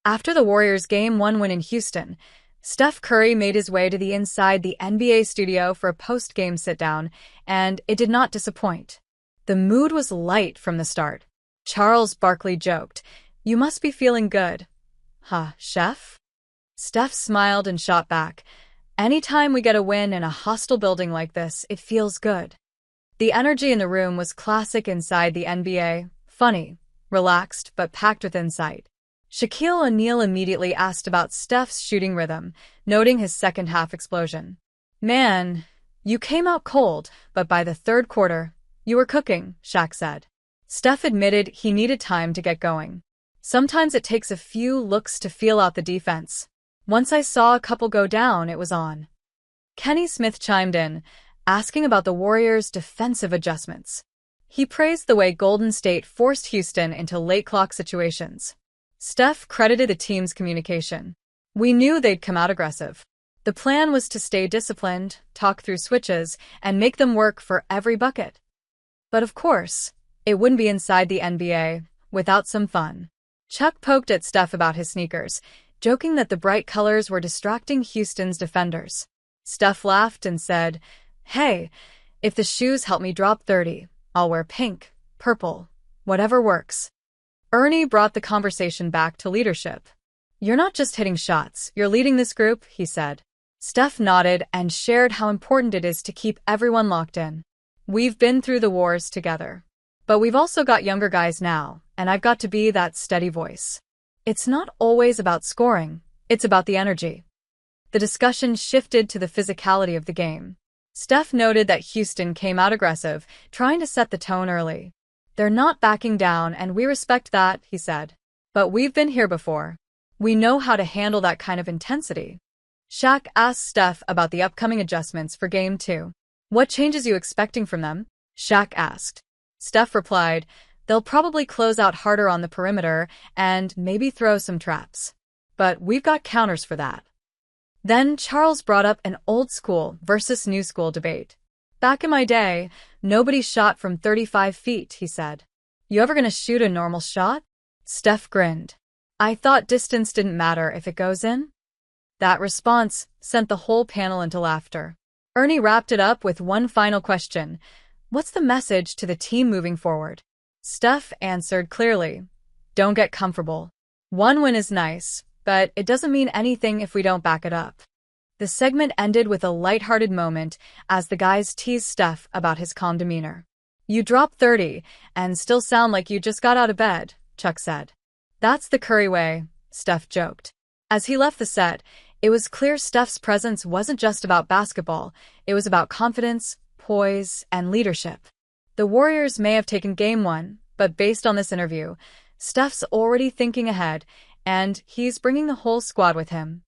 After the Warriors' Game 1 win in Houston, Steph Curry made his way to the inside the NBA studio for a post-game sit-down, and it did not disappoint. The mood was light from the start. Charles Barkley joked, "You must be feeling good." "Huh, chef?" Steph smiled and shot back. "Anytime we get a win in a hostile building like this, it feels good." The energy in the room was classic inside the NBA, funny, relaxed, but packed with insight. Shaquille O'Neal immediately asked about Steph's shooting rhythm, noting his second-half explosion. "Man, you came out cold, but by the third quarter, you were cooking," Shaq said. Steph admitted he needed time to get going. "Sometimes it takes a few looks to feel out the defense. Once I saw a couple go down, it was on." Kenny Smith chimed in, asking about the Warriors' defensive adjustments. He praised the way Golden State forced Houston into late-clock situations. Steph credited the team's communication. "We knew they'd come out aggressive. The plan was to stay disciplined, talk through switches, and make them work for every bucket. But of course, it wouldn't be inside the NBA without some fun." Chuck poked at Steph about his sneakers, joking that the bright colors were distracting Houston's defenders. Steph laughed and said, "Hey, if the shoes help me drop 30, I'll wear pink, purple, whatever works." Ernie brought the conversation back to leadership. "You're not just hitting shots, you're leading this group," he said. Steph nodded and shared how important it is to keep everyone locked in. "We've been through the wars together. But we've also got younger guys now, and I've got to be that steady voice. It's not always about scoring, it's about the energy." The discussion shifted to the physicality of the game. Steph noted that Houston came out aggressive, trying to set the tone early. "They're not backing down, and we respect that," he said. "But we've been here before. We know how to handle that kind of intensity." Shaq asked Steph about the upcoming adjustments for Game 2. "What changes you expecting from them?" Shaq asked. Steph replied, "They'll probably close out harder on the perimeter and maybe throw some traps. But we've got counters for that." Then Charles brought up an old school versus new school debate. "Back in my day, nobody shot from 35 feet, he said. "You ever gonna shoot a normal shot?" Steph grinned. "I thought distance didn't matter if it goes in." That response sent the whole panel into laughter. Ernie wrapped it up with one final question. "What's the message to the team moving forward?" Steph answered clearly, "Don't get comfortable. One win is nice, but it doesn't mean anything if we don't back it up." The segment ended with a lighthearted moment as the guys teased Steph about his calm demeanor. "You dropped 30 and still sound like you just got out of bed," Chuck said. "That's the Curry way," Steph joked. As he left the set, it was clear Steph's presence wasn't just about basketball, it was about confidence, poise, and leadership. The Warriors may have taken Game 1, but based on this interview, Steph's already thinking ahead, and he's bringing the whole squad with him.